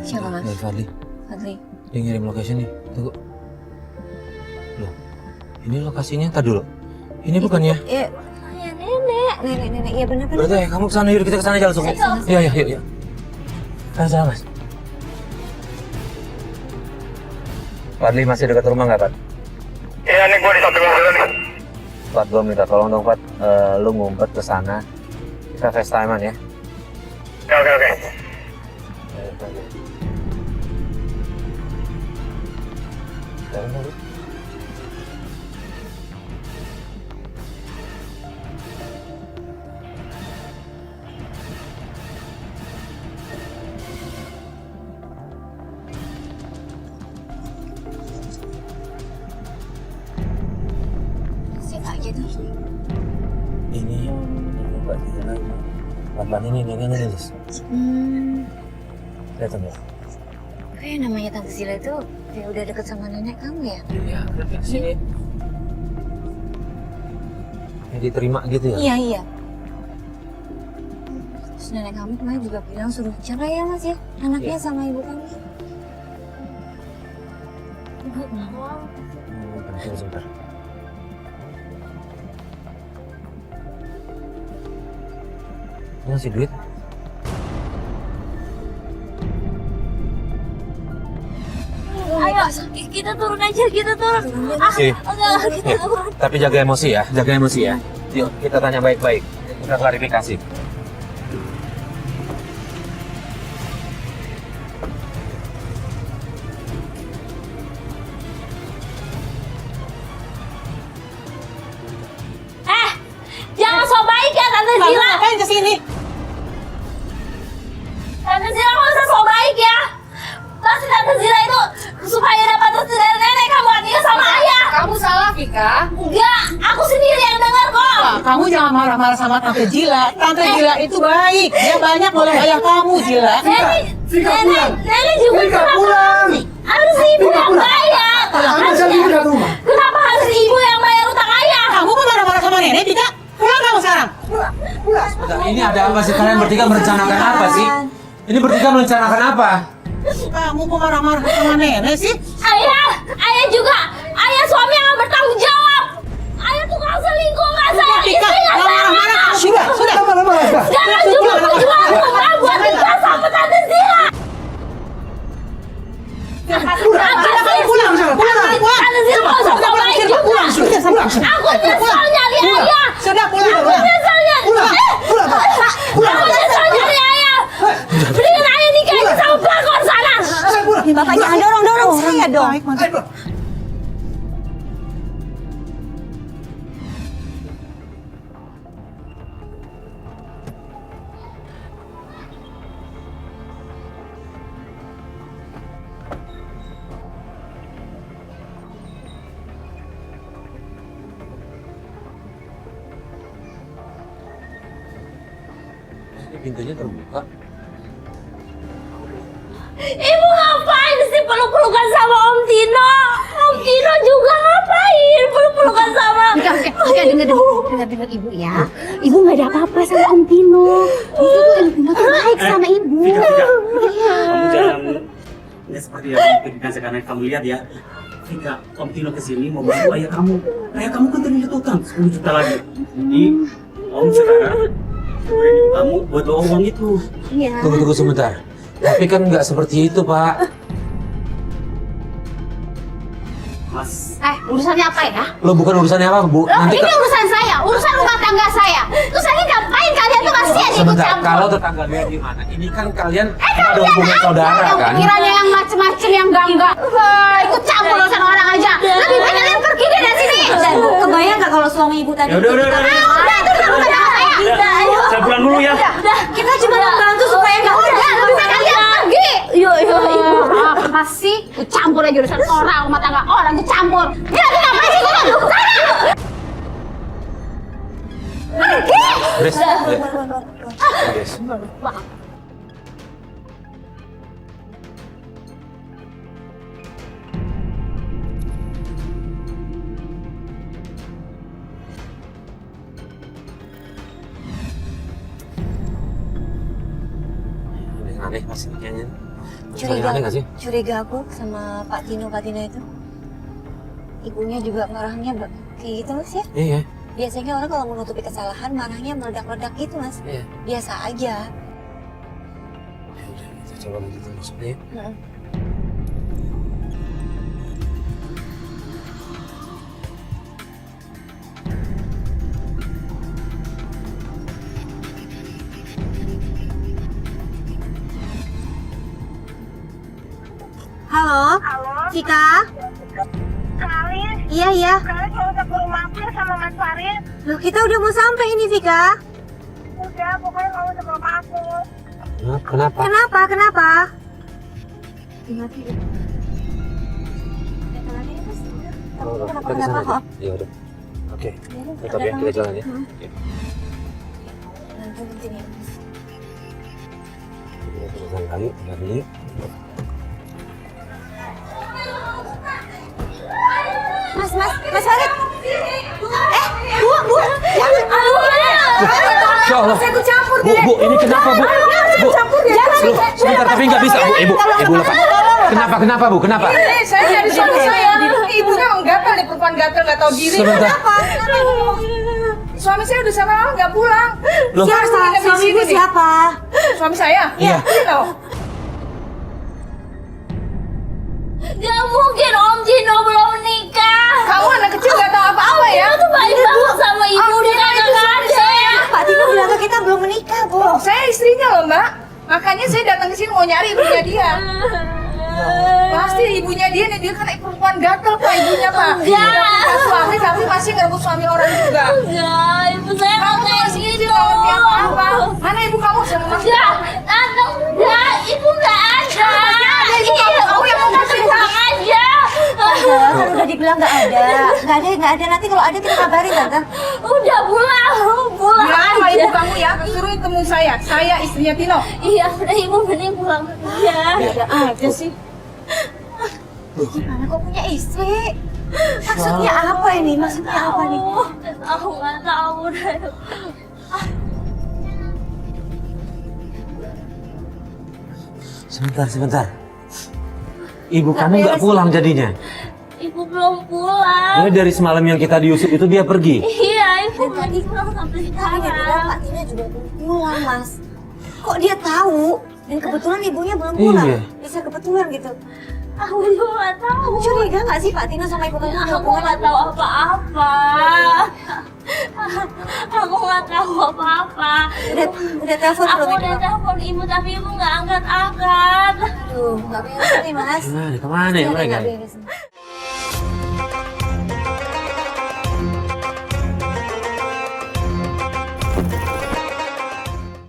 Siapa mas? Dari Fadli. Fadli. Dia ngirim location nih. Tunggu. Loh, ini lokasinya. Tadi dulu. Ini bukannya? Iya, nenek. Iya benar-benar. Berarti ya, kamu kesana, yuk kita kesana aja langsung. Iya, yuk. Ayo sana mas. Fadli masih dekat rumah nggak, Pat? Iya nih, gue di samping mobil nih. Pat, gue minta tolong dong, Pat. Lu ngumpet ke sana. Kita FaceTime-an ya. Oke. Sekarang dulu. Siapa aja tuh? Ini Mbak Dina. Mbak ini Lilis. Lihat tuh. Kayak namanya Tante Sila itu kayak udah deket sama nenek kamu ya? Iya, udah di sini. Ya, diterima gitu ya? Iya. Terus nenek kamu kemarin juga bilang suruh cerai ya mas ya? Anaknya sama ibu kamu. Ibu mau. Tunggu sebentar. Ini ngasih duit? Ayo, kita turun aja, kita turun. Enggak, kita turun. Tapi jaga emosi ya, Yuk, kita tanya baik-baik. Kita klarifikasi. Jangan so baik ya Tante Sila. Ngapain kesini? Tante Sila nggak usah so baik ya. Pasti Tante Sila itu supaya dapat restu dari nenek kamu artinya sama ayah. Kamu salah, Vika. Enggak, aku sendiri yang dengar kok. Wah, kamu jangan marah-marah sama Tante Jila. Tante Jila itu baik. Dia banyak nolong ayah kamu, Jila. Nenek juga Vika, kenapa? pulang. Harus ibu yang bayar. Kamu jadi Vika ke rumah. Kenapa harus ibu yang bayar utang ayah? Kamu kok marah-marah sama nenek, Vika? Pulang kamu sekarang. Bentar, ini ada apa sih? Kalian bertiga merencanakan apa sih? Ini bertiga merencanakan apa? Kamu kok marah-marah sama nenek sih? Ayah juga. Ayah suami yang bertanggung jawab. Ayah tukang selingkuh, nggak sayang Vika, istri, nggak jangan sayang marah-marah. anak. Sudah. Lama-lama Vika. Sekarang juga berjuang rumah buat nikah sama Tante Sila. Kamu pulang. Tante Sila nggak usah so baik juga. Pulang. Aku nyesel nyari ayah. Sudah pulang. Aku nyesel nyari. Aku nyesel nyari ayah. Mendingan ayah nikah aja sama pelakor sana. Bapak jangan dorong saya dong. Ini pintunya terbuka. Ibu ngapain sih peluk-pelukan sama Om Tino? Om Tino juga ngapain peluk-pelukan sama Dengar ibu ya. Ibu nggak ada apa-apa sama Om Tino. Itu tuh Om Tino tuh baik sama ibu. Kamu jangan ya seperti yang pendidikan sekarang kamu lihat ya. Ketika Om Tino kesini mau bantu ayah kamu kan terlilit utang 10 juta lagi. Jadi Om sekarang beri kamu buat bawa uang itu. Iya. Tunggu sebentar. Tapi kan nggak seperti itu, Pak. Mas, Urusannya apa ya? Lo bukan urusannya apa, Bu? Nanti Ini urusan saya, urusan rumah tangga saya. Terus lagi ngapain kalian tuh masih aja ikut sebentar. campur? Kalau tetangga dia gimana? Ini kan kalian ada hubungan saudara Yang kan? pikirannya yang macem-macem yang enggak. Ikut campur urusan orang aja. Lebih baik kalian pergi deh dari sini. Kebayang nggak kalau suami ibu tadi? ya udah. Udah itu udah rumah tangga saya. Saya pulang dulu ya. Kita cuma membantu supaya nggak Udah, lebih baik kalian pergi. Apa sih? Ikut campur aja urusan orang, rumah tangga orang, ikut campur. Dia lagi ngapain sih? Sana! Pergi! Grace, Grace. Aneh pasti kayaknya. Curiga aneh nggak sih? Curiga aku sama Pak Tino itu. Ibunya juga marahnya kayak gitu Mas ya. Iya. Biasanya orang kalau menutupi kesalahan marahnya meledak-ledak gitu Mas. Iya. Biasa aja. Kita coba gitu maksudnya. Halo? Vika? Kalian, Iya. kalian mau ke rumah aku ya sama Mas Farid? Loh, kita udah mau sampai ini Vika. Udah, pokoknya kamu sama rumah aku. Kenapa? Kenapa? Kenapa? Ya udah. Oke. Tetap ya, kita jalan ya. Oke. Nanti nih. Kita selesai kali, tinggal dulu. Mas Farid. Bu. Ya Allah. Saya ikut campur Bu, ini kenapa, Bu? Bu, loh, sebentar, tapi nggak bisa, Bu. Ibu lepas. Kenapa, Bu? Kenapa? Saya dari suami saya. Ibunya menggatal nih, perempuan gatal nggak tahu diri. Sebentar. Suami saya udah sampai lama nggak pulang. Loh. Siapa? Suami ibu siapa? Suami saya? Iya. Tino. Gak mungkin Om Tino belum nikah. Kamu anak kecil nggak tahu apa-apa ya? Itu baik banget sama ibu. Dia kagak ada. Pak Tino bilang ke kita belum menikah, Bu. Oh, saya istrinya loh, Mbak. Makanya saya datang ke sini mau nyari ibunya dia. Pasti ibunya dia kan perempuan gatel Pak, ibunya Pak. Enggak. Udah punya suami tapi masih ngerebut suami orang juga. Enggak, ibu saya Kamu nggak kayak masih gitu. kecil nggak ngerti apa-apa. Mana ibu kamu sama Mas? Enggak, enggak, ibu nggak ada. Ibu kamu yang mau kasih pulang aja. Kan udah dibilang nggak ada. Nanti kalau ada kita kabarin tante. Udah pulang Bilang sama aja. ibu kamu ya, suruh temui saya. Saya istrinya Tino. Iya, udah ibu mending pulang aja. Ada aja sih. Gimana kok punya istri? Maksudnya apa ini? Maksudnya apa nih? Aku nggak tahu deh. Sebentar. Ibu kamu nggak pulang jadinya? Ibu belum pulang. Ini dari semalam yang kita diusir itu dia pergi. Iya, ibu tadi pulang sampai Tadi dia bilang sekarang. Pak Tina juga belum pulang, Mas. Kok dia tahu? Dan kebetulan ibunya belum pulang. Iya. Bisa kebetulan gitu. Aku juga nggak tahu. Kamu curiga nggak sih Pak Tina sama ibu kamu? Aku nggak tahu apa-apa. Aku nggak tahu apa-apa. Udah telepon Aku belum udah ibu? telepon ibu tapi ibu nggak angkat-angkat. Aduh, nggak beres nih, Mas. Kemana ya Nggak mereka? beres.